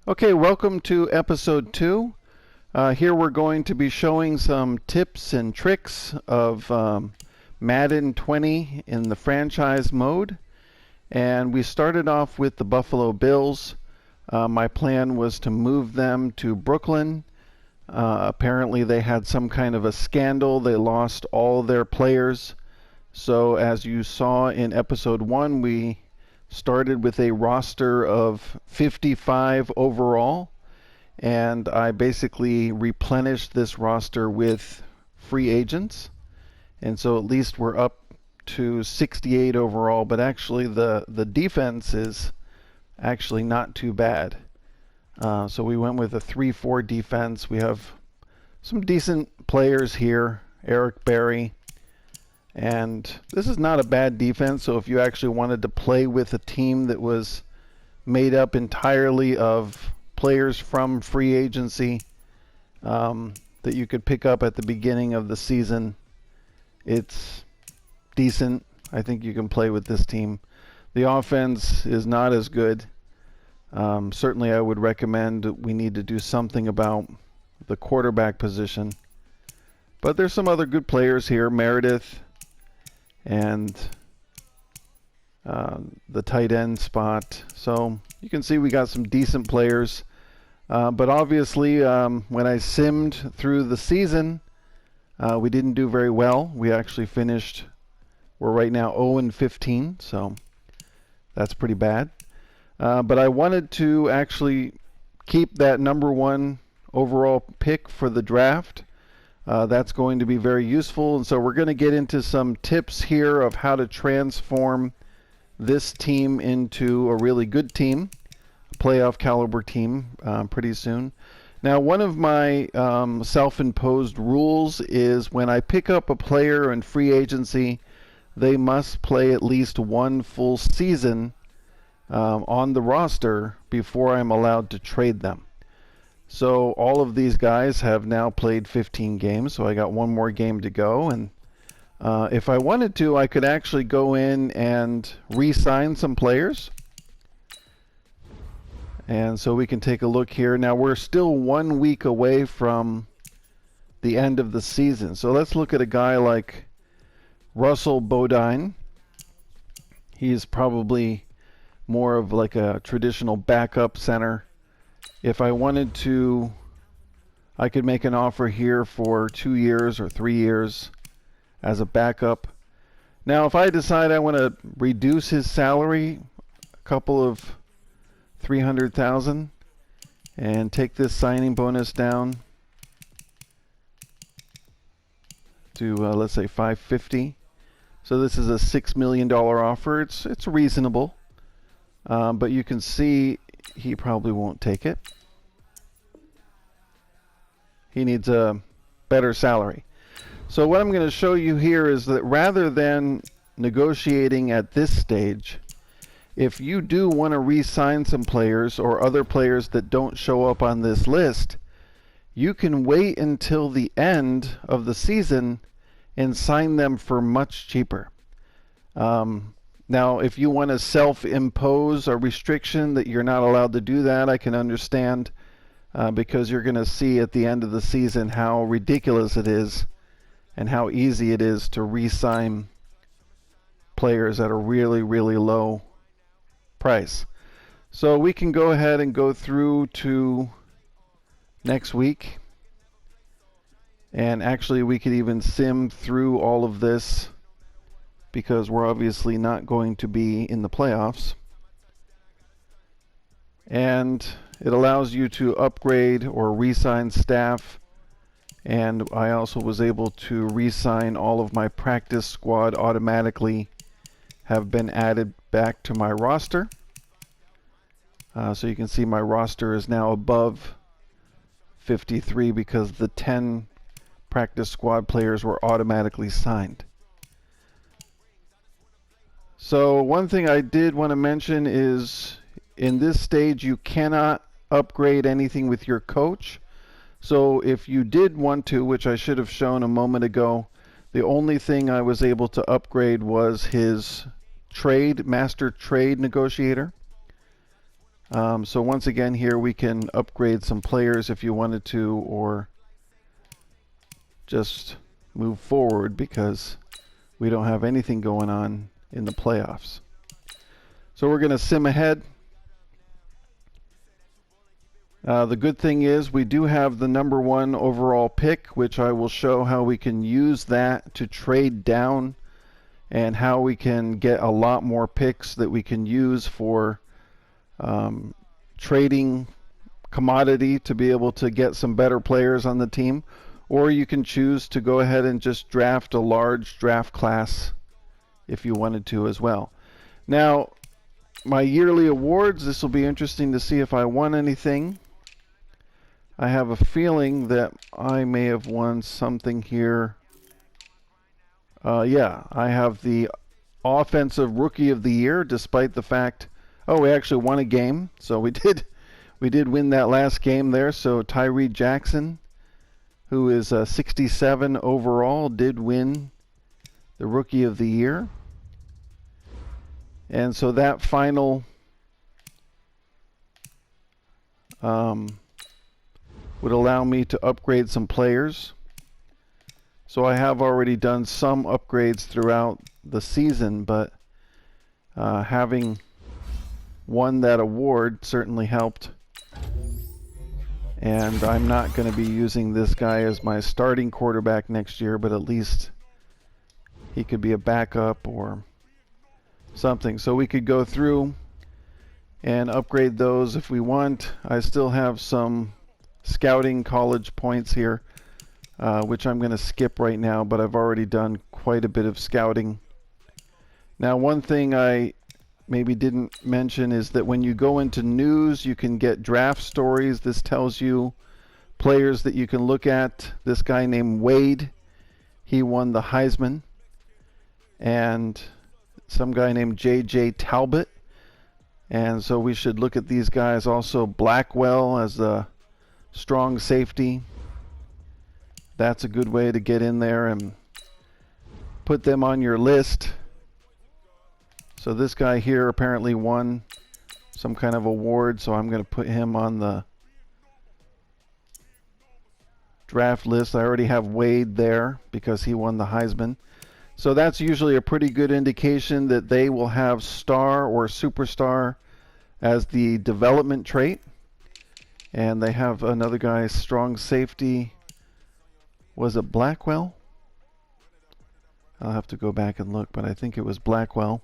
Okay, welcome to episode 2. Here we're going to be showing some tips and tricks of Madden 20 in the franchise mode. And we started off with the Buffalo Bills. My plan was to move them to Brooklyn. Apparently they had some kind of a scandal. They lost all their players. So as you saw in episode 1, we started with a roster of 55 overall, and I basically replenished this roster with free agents, and so at least we're up to 68 overall, but actually the defense is actually not too bad. So we went with a 3-4 defense. We have some decent players here. Eric Berry. And this is not a bad defense, so if you actually wanted to play with a team that was made up entirely of players from free agency that you could pick up at the beginning of the season, it's decent. I think you can play with this team. The offense is not as good. Certainly I would recommend we need to do something about the quarterback position. But there's some other good players here. Meredith and the tight end spot. So you can see we got some decent players. But obviously, when I simmed through the season, we didn't do very well. We actually finished, we're right now 0-15, so that's pretty bad. But I wanted to actually keep that number 1 overall pick for the draft. That's going to be very useful, and so we're going to get into some tips here of how to transform this team into a really good team, a playoff caliber team pretty soon. Now, one of my self-imposed rules is when I pick up a player in free agency, they must play at least one full season on the roster before I'm allowed to trade them. So all of these guys have now played 15 games, so I got one more game to go. And if I wanted to, I could actually go in and re-sign some players. And so we can take a look here. Now we're still 1 week away from the end of the season. So let's look at a guy like Russell Bodine. He's probably more of like a traditional backup center. If I wanted to, I could make an offer here for 2 years or 3 years as a backup. Now, if I decide I want to reduce his salary a couple of 300,000 and take this signing bonus down to let's say 550. So this is a $6 million offer. It's reasonable, but you can see he probably won't take it. He needs a better salary. So what I'm going to show you here is that rather than negotiating at this stage, if you do want to re-sign some players or other players that don't show up on this list, you can wait until the end of the season and sign them for much cheaper. Now, if you want to self-impose a restriction that you're not allowed to do that, I can understand, because you're going to see at the end of the season how ridiculous it is and how easy it is to re-sign players at a really, really low price. So we can go ahead and go through to next week. And actually, we could even sim through all of this, because we're obviously not going to be in the playoffs. And it allows you to upgrade or re-sign staff. And I also was able to re-sign all of my practice squad automatically, have been added back to my roster. So you can see my roster is now above 53 because the 10 practice squad players were automatically signed. So one thing I did want to mention is in this stage you cannot upgrade anything with your coach. So if you did want to, which I should have shown a moment ago, the only thing I was able to upgrade was his master trade negotiator. So once again here we can upgrade some players if you wanted to, or just move forward because we don't have anything going on in the playoffs. So we're going to sim ahead. The good thing is we do have the #1 overall pick, which I will show how we can use that to trade down and how we can get a lot more picks that we can use for trading commodity to be able to get some better players on the team. Or you can choose to go ahead and just draft a large draft class if you wanted to as well. Now, my yearly awards, this will be interesting to see if I won anything. I have a feeling that I may have won something here. Yeah, I have the Offensive Rookie of the Year, despite the fact, we actually won a game. So we did win that last game there. So Tyree Jackson, who is 67 overall, did win the Rookie of the Year. And so that final would allow me to upgrade some players. So I have already done some upgrades throughout the season, but having won that award certainly helped. And I'm not going to be using this guy as my starting quarterback next year, but at least he could be a backup or something. So we could go through and upgrade those if we want. I still have some scouting college points here, which I'm going to skip right now, but I've already done quite a bit of scouting. Now, one thing I maybe didn't mention is that when you go into news, you can get draft stories. This tells you players that you can look at. This guy named Wade, he won the Heisman. And some guy named J.J. Talbot. And so we should look at these guys. Also, Blackwell as a strong safety. That's a good way to get in there and put them on your list. So this guy here apparently won some kind of award, so I'm going to put him on the draft list. I already have Wade there because he won the Heisman. So that's usually a pretty good indication that they will have star or superstar as the development trait. And they have another guy, strong safety. Was it Blackwell? I'll have to go back and look, but I think it was Blackwell.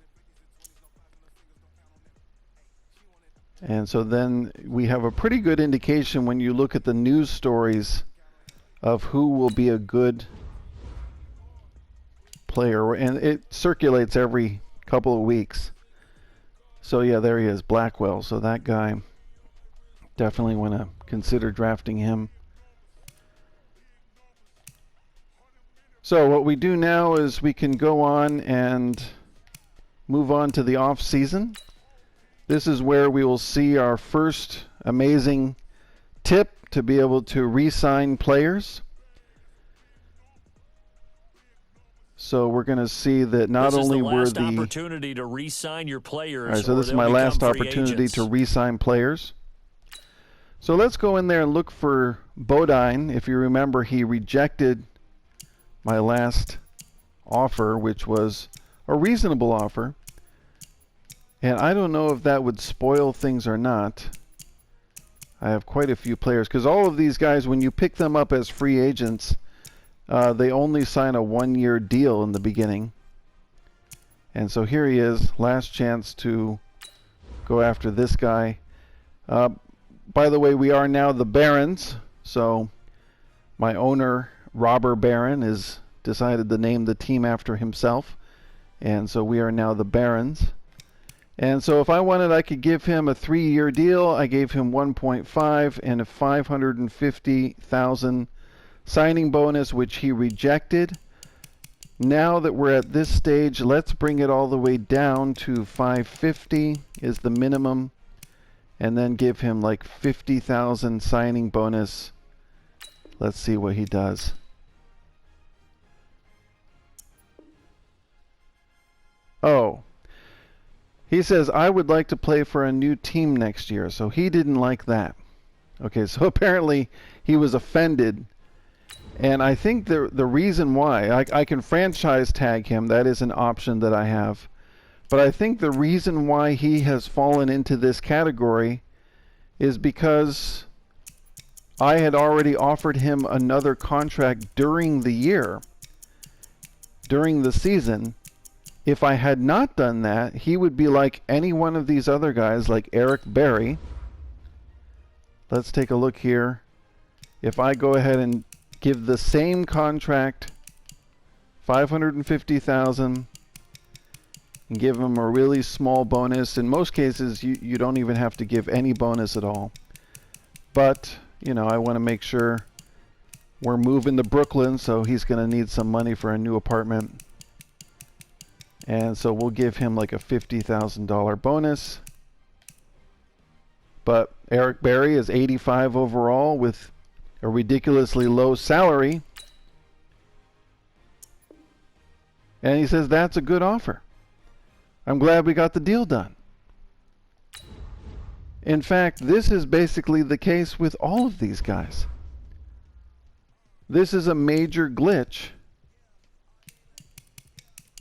And so then we have a pretty good indication when you look at the news stories of who will be a good player. And it circulates every couple of weeks. So yeah, there he is, Blackwell. So that guy, definitely want to consider drafting him. So what we do now is we can go on and move on to the off season. This is where we will see our first amazing tip to be able to re-sign players. So we're going to see that not only were the opportunity to re-sign your players. All right, so this is my last opportunity to re-sign players. So let's go in there and look for Bodine. If you remember, he rejected my last offer, which was a reasonable offer. And I don't know if that would spoil things or not. I have quite a few players, because all of these guys, when you pick them up as free agents, they only sign a one-year deal in the beginning. And so here he is, last chance to go after this guy. By the way, we are now the Barons, so my owner, Robber Baron, has decided to name the team after himself. And so we are now the Barons. And so if I wanted, I could give him a 3-year deal. I gave him 1.5 and a 550,000 signing bonus, which he rejected. Now that we're at this stage, let's bring it all the way down to 550 is the minimum, and then give him like 50,000 signing bonus. Let's see what he does. Oh. He says, I would like to play for a new team next year, so he didn't like that. Okay, so apparently he was offended. And I think the reason why, I can franchise tag him, that is an option that I have. But I think the reason why he has fallen into this category is because I had already offered him another contract during the year, during the season. If I had not done that, he would be like any one of these other guys, like Eric Berry. Let's take a look here. If I go ahead and give the same contract, $550,000, and give him a really small bonus. In most cases, you don't even have to give any bonus at all. But, you know, I want to make sure we're moving to Brooklyn, so he's going to need some money for a new apartment. And so we'll give him like a $50,000 bonus. But Eric Berry is 85 overall with a ridiculously low salary. And he says that's a good offer. I'm glad we got the deal done. In fact, this is basically the case with all of these guys. This is a major glitch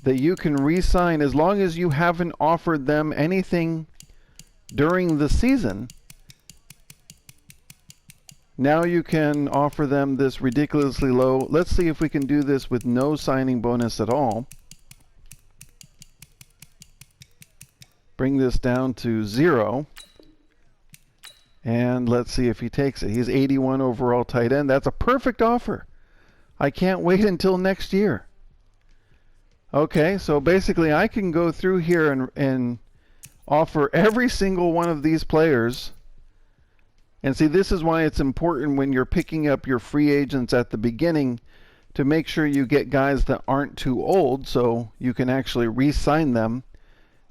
that you can re-sign as long as you haven't offered them anything during the season. Now you can offer them this ridiculously low. Let's see if we can do this with no signing bonus at all. Bring this down to 0. And let's see if he takes it. He's 81 overall tight end. That's a perfect offer. I can't wait until next year. Okay, so basically I can go through here and offer every single one of these players. And see, this is why it's important when you're picking up your free agents at the beginning to make sure you get guys that aren't too old so you can actually re-sign them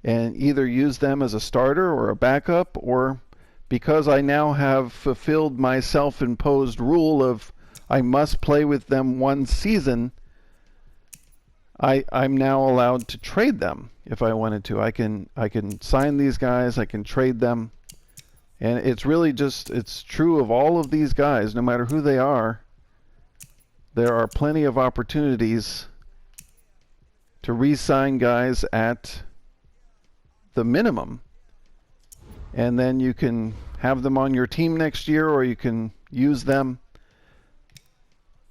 and either use them as a starter or a backup, or because I now have fulfilled my self-imposed rule of I must play with them one season, I'm now allowed to trade them if I wanted to. I can sign these guys, I can trade them. And it's really just, it's true of all of these guys, no matter who they are. There are plenty of opportunities to re-sign guys at the minimum. And then you can have them on your team next year, or you can use them.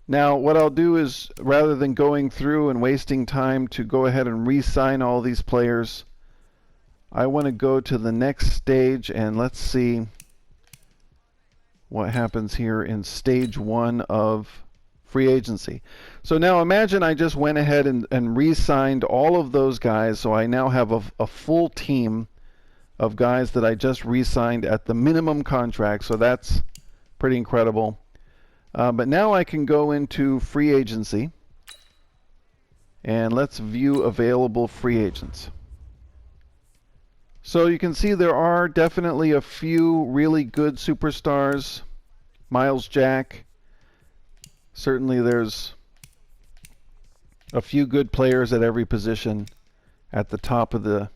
Now, what I'll do is, rather than going through and wasting time to go ahead and re-sign all these players, I want to go to the next stage, and let's see what happens here in stage 1 of free agency. So now imagine I just went ahead and re-signed all of those guys, so I now have a full team of guys that I just re-signed at the minimum contract, so that's pretty incredible. But now I can go into free agency, and let's view available free agents. So you can see there are definitely a few really good superstars. Miles Jack. Certainly there's a few good players at every position at the top of the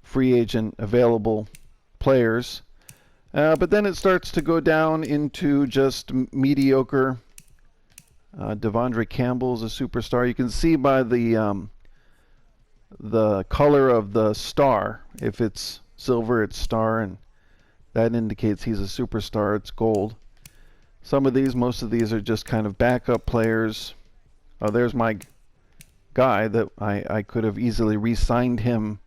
free agent available players. But then it starts to go down into just mediocre. Devondre Campbell is a superstar. You can see by the color of the star. If it's silver, it's star, and that indicates he's a superstar. It's gold. Some of these, most of these are just kind of backup players. Oh, there's my guy that I could have easily re-signed him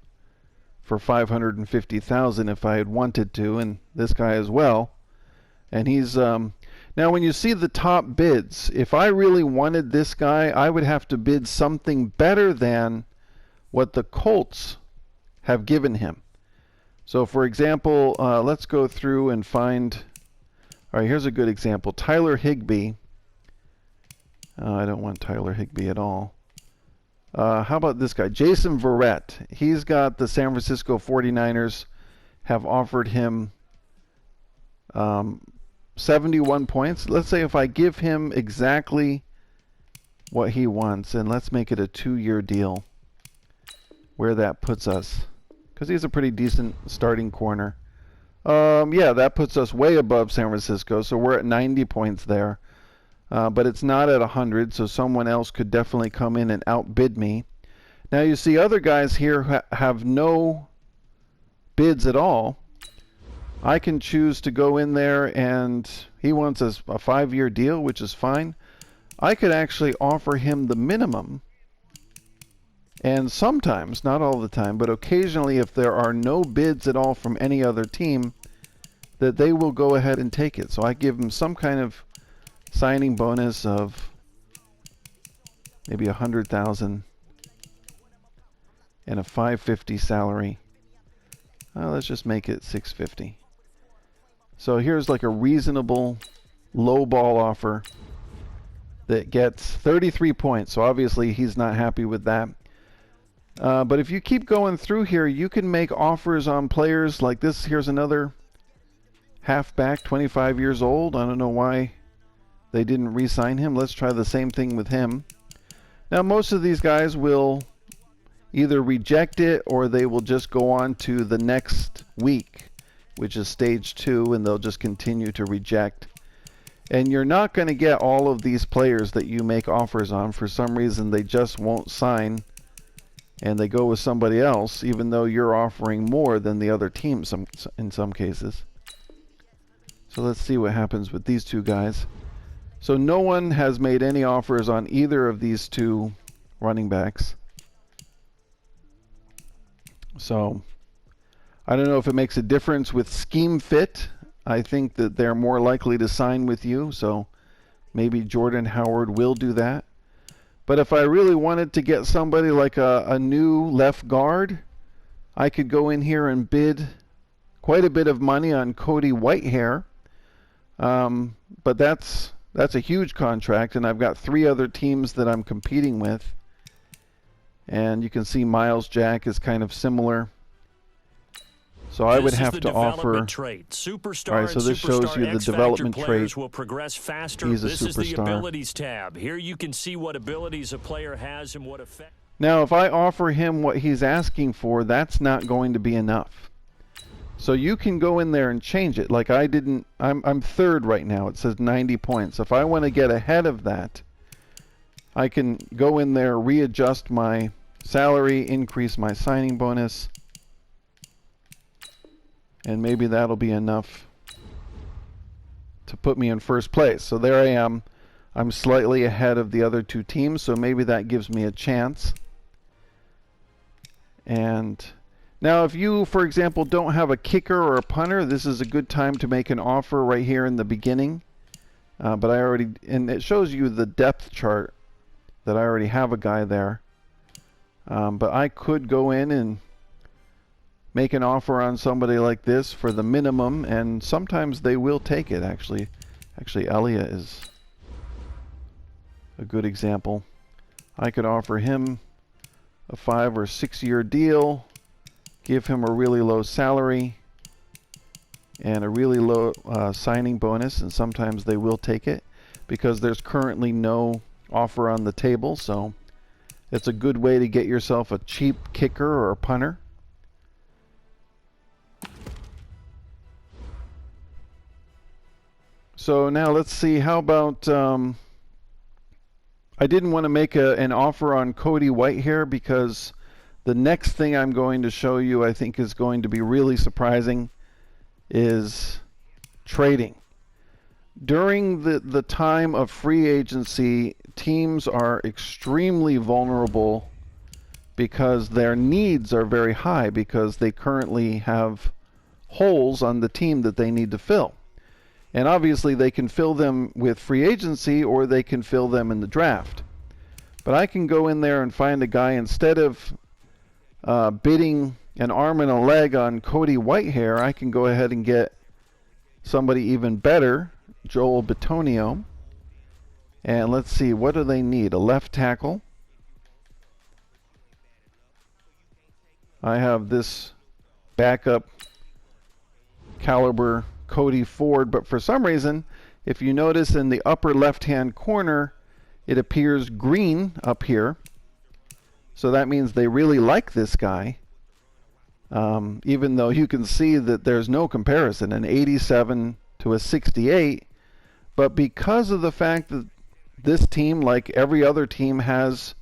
for $550,000 if I had wanted to, and this guy as well. And he's now when you see the top bids, if I really wanted this guy, I would have to bid something better than what the Colts have given him. So for example, let's go through and find, all right, here's a good example. Tyler Higbee. I don't want Tyler Higbee at all. How about this guy? Jason Verrett. He's got the San Francisco 49ers have offered him 71 points. Let's say if I give him exactly what he wants, and let's make it a 2-year deal, where that puts us. because he's a pretty decent starting corner. Yeah, that puts us way above San Francisco, so we're at 90 points there. But it's not at 100, so someone else could definitely come in and outbid me. Now you see other guys here have no bids at all. I can choose to go in there, and he wants a 5-year deal, which is fine. I could actually offer him the minimum. And sometimes, not all the time, but occasionally if there are no bids at all from any other team, that they will go ahead and take it. So I give him some kind of signing bonus of maybe 100,000 and a 550 salary. Let's just make it 650. So here's like a reasonable low ball offer that gets 33 points. So obviously he's not happy with that. But if you keep going through here, you can make offers on players like this. Here's another halfback, 25 years old. I don't know why they didn't re-sign him. Let's try the same thing with him. Now most of these guys will either reject it or they will just go on to the next week, which is stage 2, and they'll just continue to reject. And you're not going to get all of these players that you make offers on. For some reason they just won't sign and they go with somebody else, even though you're offering more than the other team in some cases. So let's see what happens with these two guys. So no one has made any offers on either of these two running backs. So I don't know if it makes a difference with scheme fit. I think that they're more likely to sign with you, so maybe Jordan Howard will do that. But if I really wanted to get somebody like a new left guard, I could go in here and bid quite a bit of money on Cody Whitehair. But that's a huge contract, and I've got 3 other teams that I'm competing with. And you can see Miles Jack is kind of similar. So I would have to offer. Superstar. All right, so this shows you the development trait. Will progress faster. He's a this superstar. Is the abilities tab. Here you can see what abilities a player has and what effect. Now, if I offer him what he's asking for, that's not going to be enough. So you can go in there and change it. Like I didn't. I'm 3rd right now. It says 90 points. If I want to get ahead of that, I can go in there, readjust my salary, increase my signing bonus. And maybe that'll be enough to put me in first place. So there I am. I'm slightly ahead of the other 2 teams, so maybe that gives me a chance. And now if you, for example, don't have a kicker or a punter, this is a good time to make an offer right here in the beginning. But I already, and it shows you the depth chart that I already have a guy there. But I could go in and make an offer on somebody like this for the minimum, and sometimes they will take it. Actually Elliott is a good example. I could offer him a 5 or 6 year deal, give him a really low salary and a really low signing bonus, and sometimes they will take it because there's currently no offer on the table. So it's a good way to get yourself a cheap kicker or a punter. So now let's see, how about, I didn't want to make an offer on Cody Whitehair because the next thing I'm going to show you I think is going to be really surprising is trading. During the time of free agency, teams are extremely vulnerable because their needs are very high because they currently have holes on the team that they need to fill. And obviously they can fill them with free agency or they can fill them in the draft. But I can go in there and find a guy, instead of bidding an arm and a leg on Cody Whitehair, I can go ahead and get somebody even better, Joel Bitonio. And let's see, what do they need? A left tackle. I have this backup caliber Cody Ford, but for some reason, if you notice in the upper left-hand corner, it appears green up here. So that means they really like this guy. even though you can see that there's no comparison, an 87 to a 68. But because of the fact that this team, like every other team, has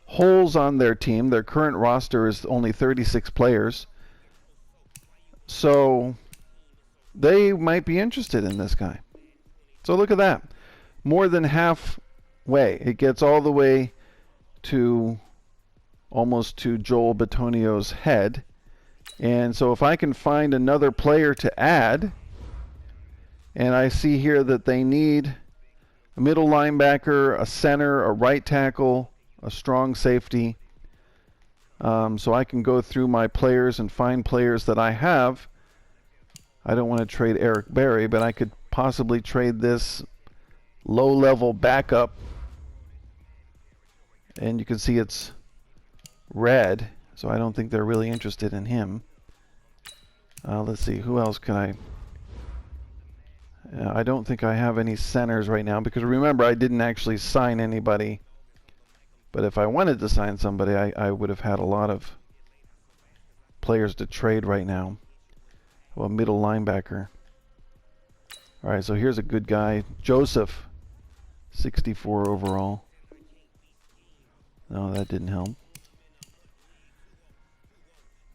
holes on their team, their current roster is only 36 players, so they might be interested in this guy. So look at that. More than halfway. It gets all the way to almost to Joel Bitonio's head. And so if I can find another player to add, and I see here that they need a middle linebacker, a center, a right tackle, a strong safety. So I can go through my players and find players that I have. I don't want to trade Eric Berry, but I could possibly trade this low-level backup. And you can see it's red, so I don't think they're really interested in him. Let's see, who else can I don't think I have any centers right now, because remember, I didn't actually sign anybody. But if I wanted to sign somebody, I would have had a lot of players to trade right now. Well, middle linebacker. All right, so here's a good guy. Joseph, 64 overall. No, that didn't help.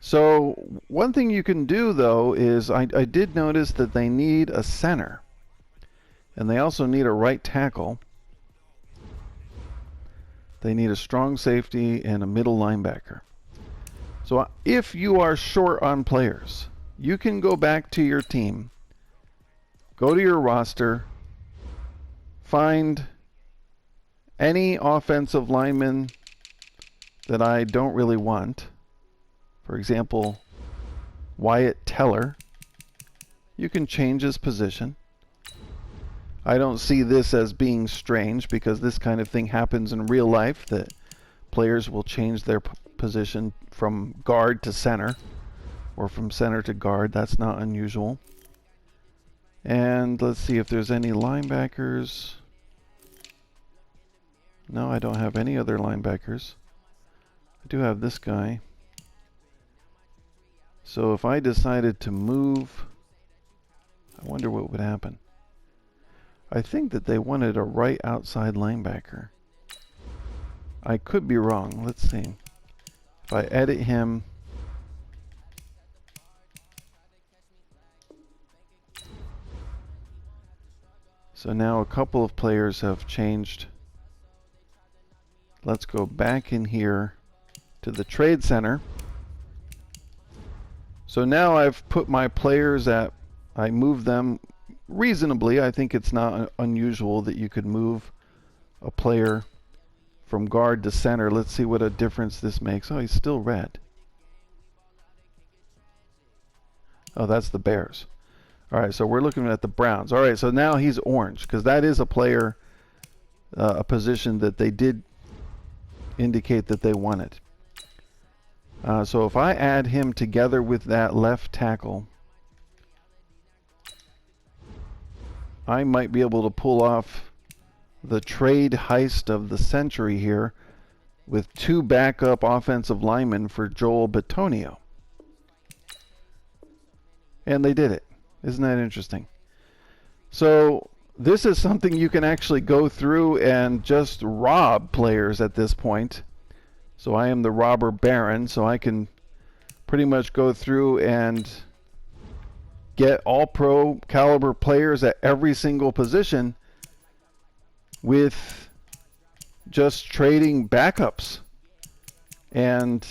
So one thing you can do, though, is I did notice that they need a center. And they also need a right tackle. They need a strong safety and a middle linebacker. So if you are short on players, you can go back to your team, go to your roster, find any offensive lineman that I don't really want. For example, Wyatt Teller. You can change his position. I don't see this as being strange, because this kind of thing happens in real life, that players will change their position from guard to center, or from center to guard. That's not unusual. And let's see if there's any linebackers. No, I don't have any other linebackers. I do have this guy. So if I decided to move, I wonder what would happen. I think that they wanted a right outside linebacker. I could be wrong. Let's see. If I edit him, so now a couple of players have changed. Let's go back in here to the trade center. So now I've put my players I moved them reasonably. I think it's not unusual that you could move a player from guard to center. Let's see what a difference this makes. Oh, he's still red. Oh, that's the Bears. All right, so we're looking at the Browns. All right, so now he's orange, because that is a player, a position that they did indicate that they wanted. So if I add him together with that left tackle, I might be able to pull off the trade heist of the century here with two backup offensive linemen for Joel Bitonio. And they did it. Isn't that interesting? So this is something you can actually go through and just rob players at this point. So I am the robber baron, so I can pretty much go through and get all pro caliber players at every single position with just trading backups. And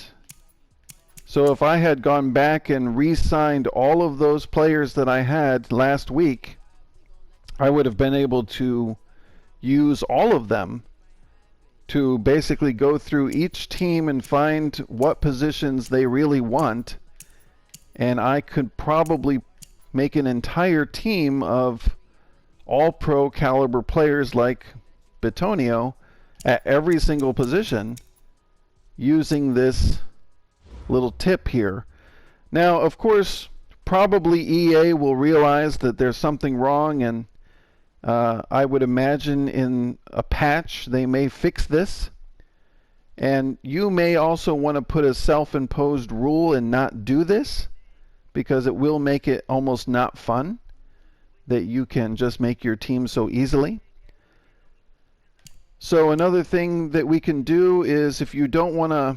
so if I had gone back and re-signed all of those players that I had last week, I would have been able to use all of them to basically go through each team and find what positions they really want. And I could probably make an entire team of all pro caliber players like Bitonio at every single position using this little tip here. Now, of course, probably EA will realize that there's something wrong, and I would imagine in a patch they may fix this. And you may also want to put a self-imposed rule and not do this, because it will make it almost not fun that you can just make your team so easily. So another thing that we can do is, if you don't want to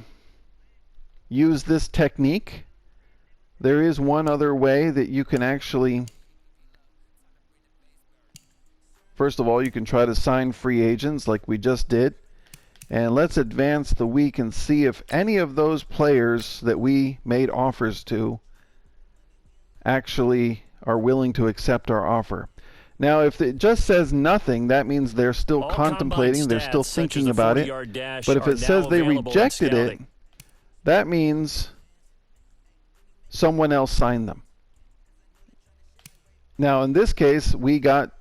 use this technique, there is one other way that you can actually, first of all, you can try to sign free agents like we just did. And let's advance the week and see if any of those players that we made offers to actually are willing to accept our offer. Now, if it just says nothing, that means they're still contemplating, they're still thinking about it. But if it says they rejected it, that means someone else signed them. Now, in this case, we got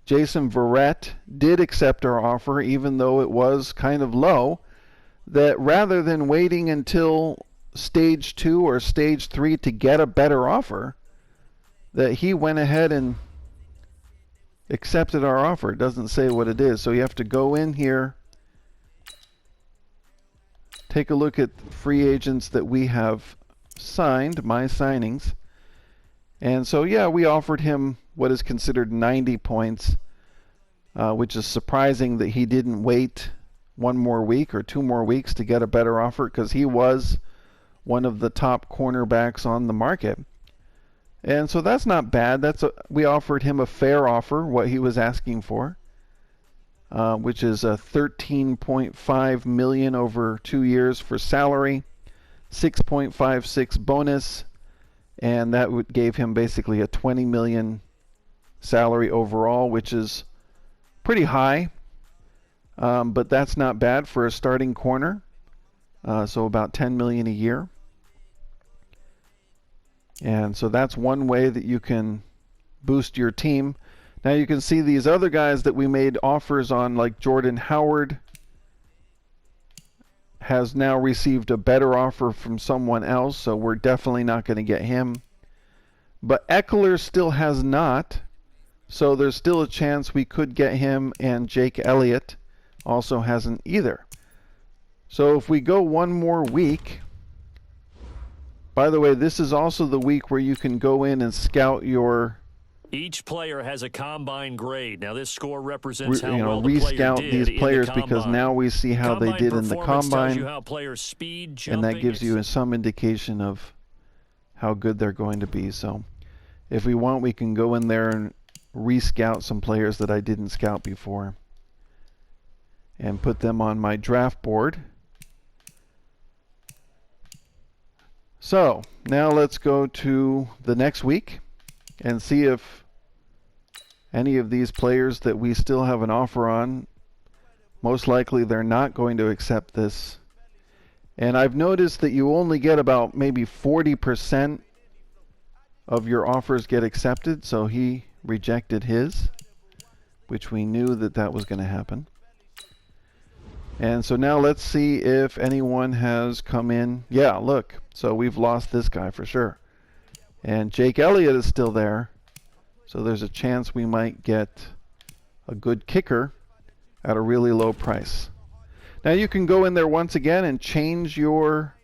Jason Verrett did accept our offer, even though it was kind of low, that rather than waiting until stage 2 or stage 3 to get a better offer, that he went ahead and accepted our offer. It doesn't say what it is, so you have to go in here, take a look at free agents that we have signed, my signings. And so, yeah, we offered him what is considered 90 points, which is surprising that he didn't wait one more week or 2 more weeks to get a better offer, because he was one of the top cornerbacks on the market. And so that's not bad. We offered him a fair offer, what he was asking for, which is a $13.5 million over 2 years for salary, 6.56 bonus, and that gave him basically a $20 million salary overall, which is pretty high, but that's not bad for a starting corner. So about $10 million a year. And so that's one way that you can boost your team. Now you can see these other guys that we made offers on, like Jordan Howard, has now received a better offer from someone else, so we're definitely not going to get him. But Eckler still has not, so there's still a chance we could get him, and Jake Elliott also hasn't either. So if we go one more week, by the way, this is also the week where you can go in and scout your... Each player has a combine grade. Now, this score represents how well the rescout player did these players, because now we see how they did in the combine, you how players' speed, and that gives you some indication of how good they're going to be. So if we want, we can go in there and rescout some players that I didn't scout before and put them on my draft board. So now let's go to the next week and see if any of these players that we still have an offer on, most likely they're not going to accept this. And I've noticed that you only get about maybe 40% of your offers get accepted, so he rejected his, which we knew that was going to happen. And so now let's see if anyone has come in. Yeah, look, so we've lost this guy for sure. And Jake Elliott is still there, so there's a chance we might get a good kicker at a really low price. Now you can go in there once again and change your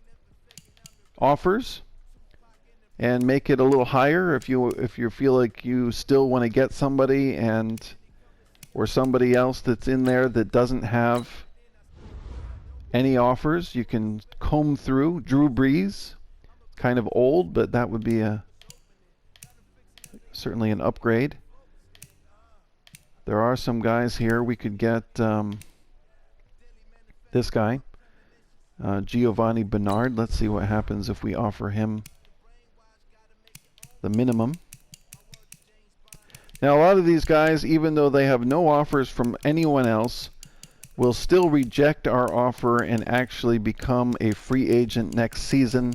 offers and make it a little higher if you feel like you still want to get somebody, or somebody else that's in there that doesn't have any offers. You can comb through. Drew Brees, kind of old, but that would be certainly an upgrade. There are some guys here. We could get this guy, Giovanni Bernard. Let's see what happens if we offer him the minimum. Now, a lot of these guys, even though they have no offers from anyone else, will still reject our offer and actually become a free agent next season,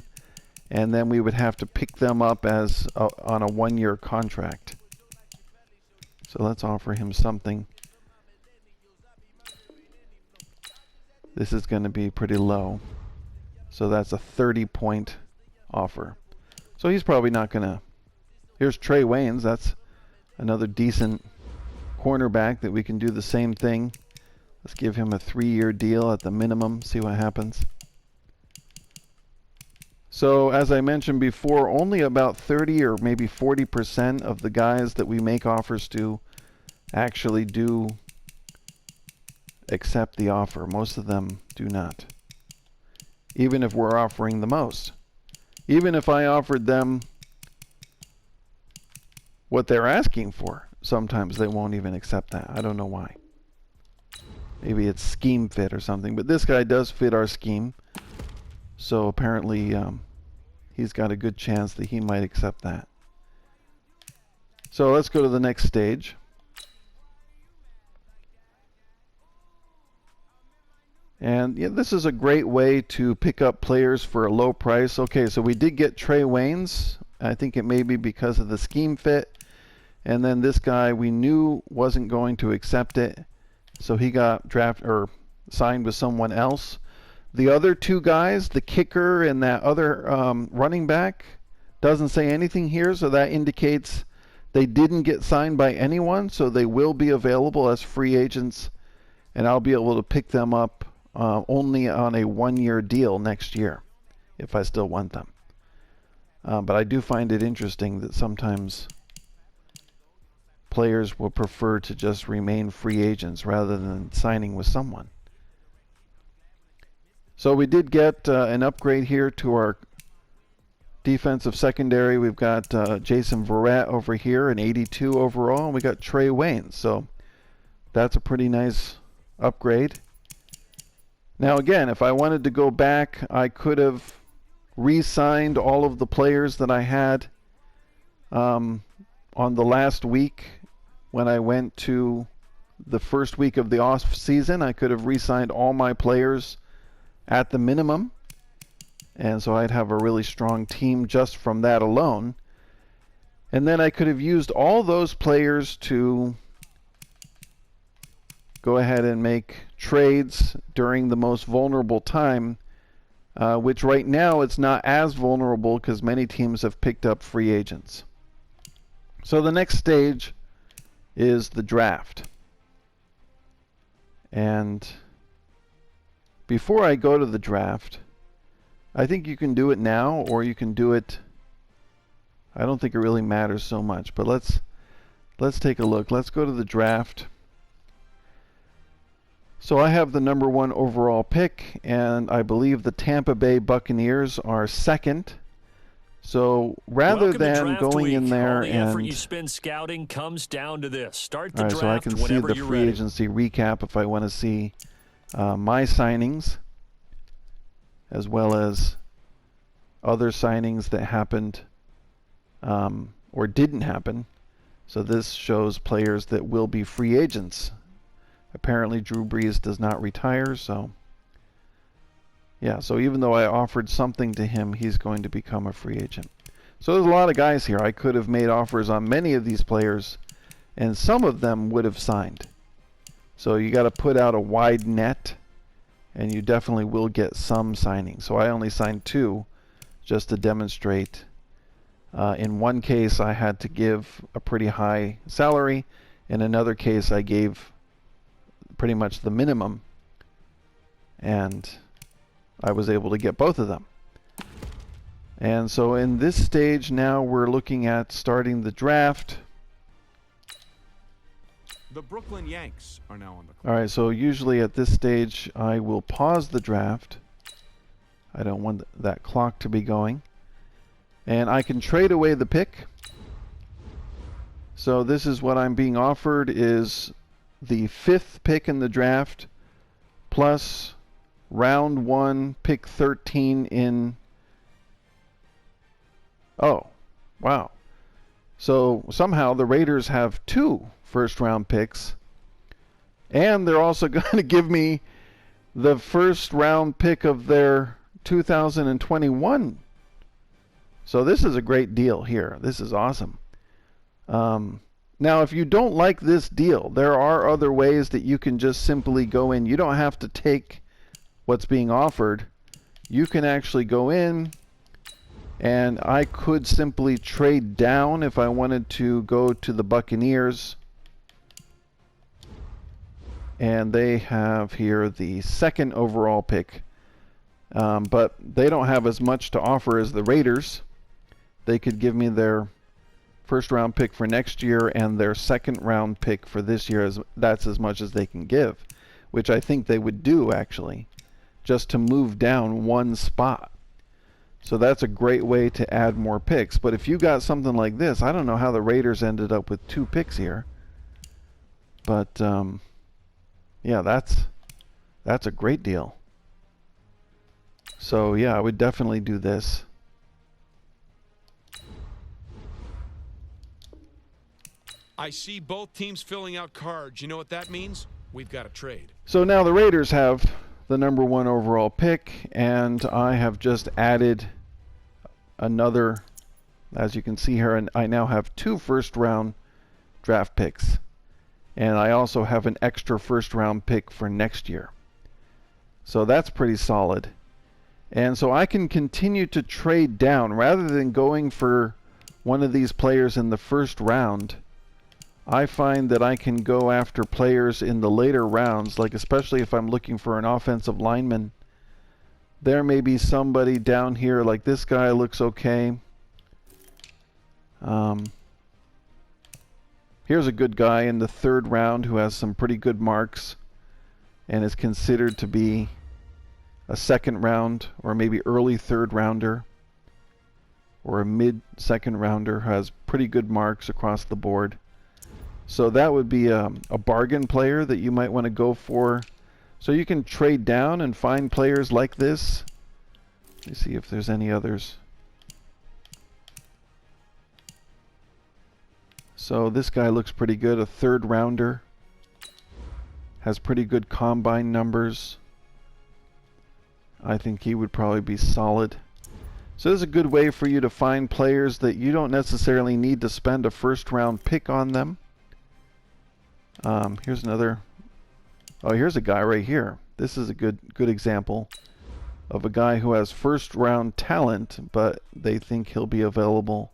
and then we would have to pick them up as on a 1-year contract. So let's offer him something. This is going to be pretty low. So that's a 30-point offer. So he's probably not going to... Here's Trey Waynes. That's another decent cornerback that we can do the same thing. Let's give him a 3-year deal at the minimum, see what happens. So as I mentioned before, only about 30 or maybe 40% of the guys that we make offers to actually do accept the offer. Most of them do not, even if we're offering the most. Even if I offered them what they're asking for, sometimes they won't even accept that. I don't know why. Maybe it's scheme fit or something, but this guy does fit our scheme. So apparently he's got a good chance that he might accept that. So let's go to the next stage. And yeah, this is a great way to pick up players for a low price. Okay, so we did get Trey Waynes. I think it may be because of the scheme fit. And then this guy we knew wasn't going to accept it, so he got drafted or signed with someone else. The other two guys, the kicker and that other running back, doesn't say anything here, so that indicates they didn't get signed by anyone, so they will be available as free agents, and I'll be able to pick them up only on a 1-year deal next year if I still want them. But I do find it interesting that sometimes players will prefer to just remain free agents rather than signing with someone. So we did get an upgrade here to our defensive secondary. We've got Jason Verrett over here, an 82 overall, and we got Trey Waynes. So that's a pretty nice upgrade. Now again, if I wanted to go back, I could have re-signed all of the players that I had on the last week when I went to the first week of the off season. I could have re-signed all my players at the minimum, and so I'd have a really strong team just from that alone. And then I could have used all those players to go ahead and make trades during the most vulnerable time, which right now it's not as vulnerable because many teams have picked up free agents. So the next stage is the draft. And before I go to the draft, I think you can do it now, or you can do it, I don't think it really matters so much, but let's take a look. Let's go to the draft. So I have the number 1 overall pick, and I believe the Tampa Bay Buccaneers are second. So rather than going in there and effort you spend scouting comes down to this. Start the all right, draft so I can see the free agency recap if I want to see my signings, as well as other signings that happened or didn't happen. So this shows players that will be free agents. Apparently Drew Brees does not retire, so yeah, so even though I offered something to him, he's going to become a free agent. So there's a lot of guys here. I could have made offers on many of these players, and some of them would have signed. So you got to put out a wide net, and you definitely will get some signings. So I only signed 2 just to demonstrate. In one case, I had to give a pretty high salary. In another case, I gave pretty much the minimum, and I was able to get both of them. And so in this stage now, we're looking at starting the draft. The Brooklyn Yanks are now on the clock. All right, so usually at this stage, I will pause the draft. I don't want that clock to be going. And I can trade away the pick. So this is what I'm being offered, is the 5th pick in the draft plus round 1, pick 13 in... Oh, wow. So somehow the Raiders have 2 first-round picks, and they're also going to give me the first-round pick of their 2021. So this is a great deal here. This is awesome. Now, if you don't like this deal, there are other ways that you can just simply go in. You don't have to take what's being offered. You can actually go in, and I could simply trade down if I wanted to go to the Buccaneers and they have here the second overall pick. But they don't have as much to offer as the Raiders. They could give me their first round pick for next year and their second round pick for this year. That's as much as they can give, which I think they would do, actually, just to move down one spot. So that's a great way to add more picks. But if you got something like this, I don't know how the Raiders ended up with 2 picks here. But yeah, that's a great deal. So yeah, I would definitely do this. I see both teams filling out cards. You know what that means? We've got a trade. So now the Raiders have the number 1 overall pick, and I have just added another, as you can see here, and I now have 2 first-round draft picks. And I also have an extra first-round pick for next year. So that's pretty solid. And so I can continue to trade down. Rather than going for one of these players in the first round, I find that I can go after players in the later rounds, like especially if I'm looking for an offensive lineman. There may be somebody down here, like this guy looks okay. Here's a good guy in the 3rd round who has some pretty good marks and is considered to be a 2nd round or maybe early 3rd rounder, or a mid 2nd rounder who has pretty good marks across the board. So that would be a bargain player that you might want to go for. So you can trade down and find players like this. Let me see if there's any others. So this guy looks pretty good, a 3rd rounder. Has pretty good combine numbers. I think he would probably be solid. So this is a good way for you to find players that you don't necessarily need to spend a first-round pick on them. Here's another. Oh, here's a guy right here. This is a good example of a guy who has first-round talent, but they think he'll be available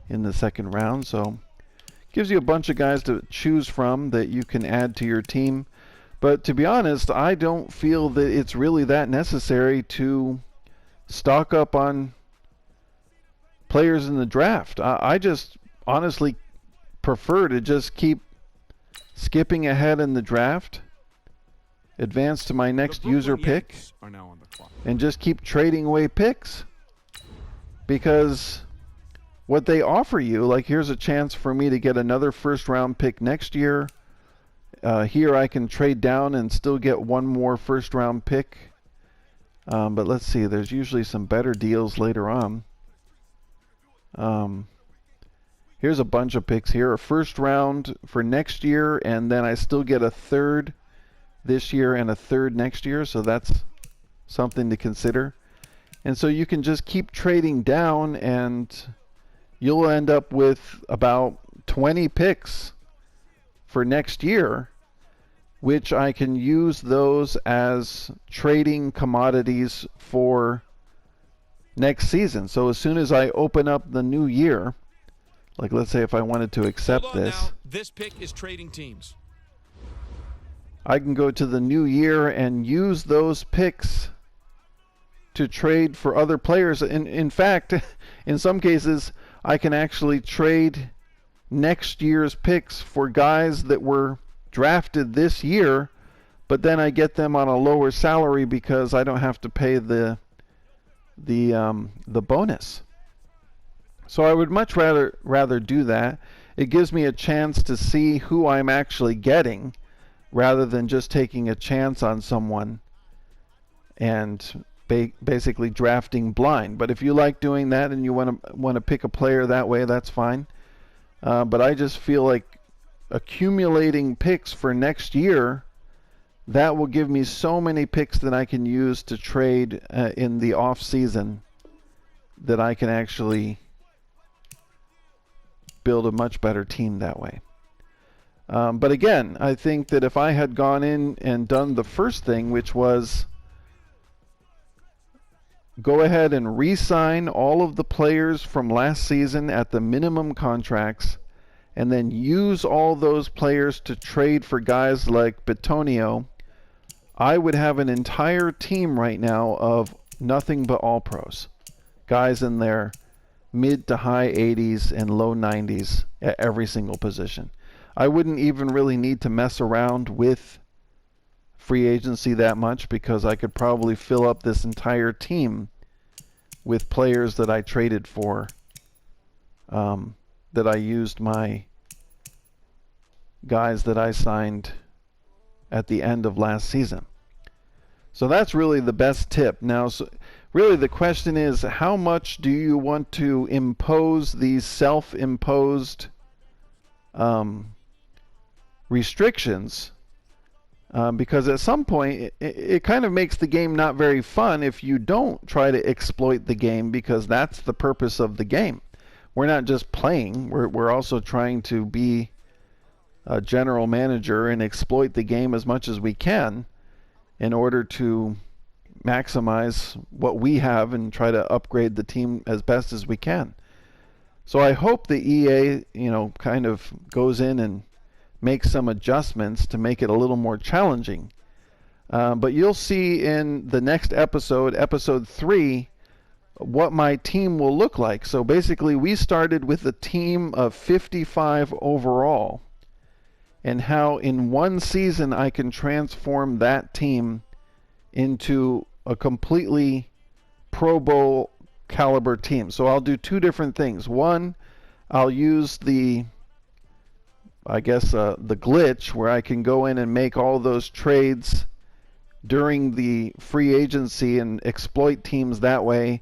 in the 2nd round. So gives you a bunch of guys to choose from that you can add to your team. But to be honest, I don't feel that it's really that necessary to stock up on players in the draft. I just honestly prefer to just keep skipping ahead in the draft, advance to my next user pick, are now on the clock, and just keep trading away picks. Because what they offer you, like here's a chance for me to get another first-round pick next year. Here I can trade down and still get one more first-round pick. But let's see, there's usually some better deals later on. Here's a bunch of picks here. A first round for next year, and then I still get a 3rd this year and a 3rd next year, so that's something to consider. And so you can just keep trading down, and you'll end up with about 20 picks for next year, which I can use those as trading commodities for next season. So as soon as I open up the new year, like let's say if I wanted to accept Hold on this, now. This pick is trading teams. I can go to the new year and use those picks to trade for other players. In fact, in some cases, I can actually trade next year's picks for guys that were drafted this year, but then I get them on a lower salary because I don't have to pay the bonus. So I would much rather do that. It gives me a chance to see who I'm actually getting, rather than just taking a chance on someone and basically drafting blind. But if you like doing that and you want to pick a player that way, that's fine. But I just feel like accumulating picks for next year, that will give me so many picks that I can use to trade in the off season, that I can actually build a much better team that way. But again, I think that if I had gone in and done the first thing, which was go ahead and re-sign all of the players from last season at the minimum contracts and then use all those players to trade for guys like Bitonio, I would have an entire team right now of nothing but all-pros. Guys in their mid to high 80s and low 90s at every single position. I wouldn't even really need to mess around with free agency that much, because I could probably fill up this entire team with players that I traded for, that I used my guys that I signed at the end of last season. So that's really the best tip. Now, really the question is, how much do you want to impose these self-imposed restrictions? Because at some point, it kind of makes the game not very fun if you don't try to exploit the game, because that's the purpose of the game. We're not just playing, we're also trying to be a general manager and exploit the game as much as we can in order to maximize what we have and try to upgrade the team as best as we can. So I hope the EA, kind of goes in and makes some adjustments to make it a little more challenging. But you'll see in the next episode, episode 3, what my team will look like. So basically, we started with a team of 55 overall, and how in one season I can transform that team into a completely Pro Bowl caliber team. So I'll do 2 different things. One, I'll use the glitch where I can go in and make all those trades during the free agency and exploit teams that way.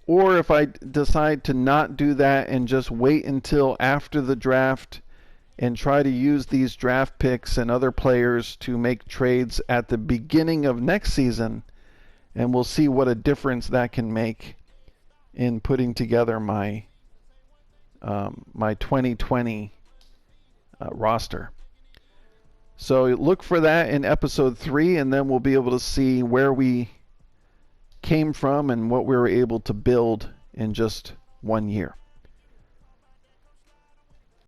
Or if I decide to not do that and just wait until after the draft and try to use these draft picks and other players to make trades at the beginning of next season, and we'll see what a difference that can make in putting together my 2020 roster. So look for that in episode 3, and then we'll be able to see where we came from and what we were able to build in just 1 year.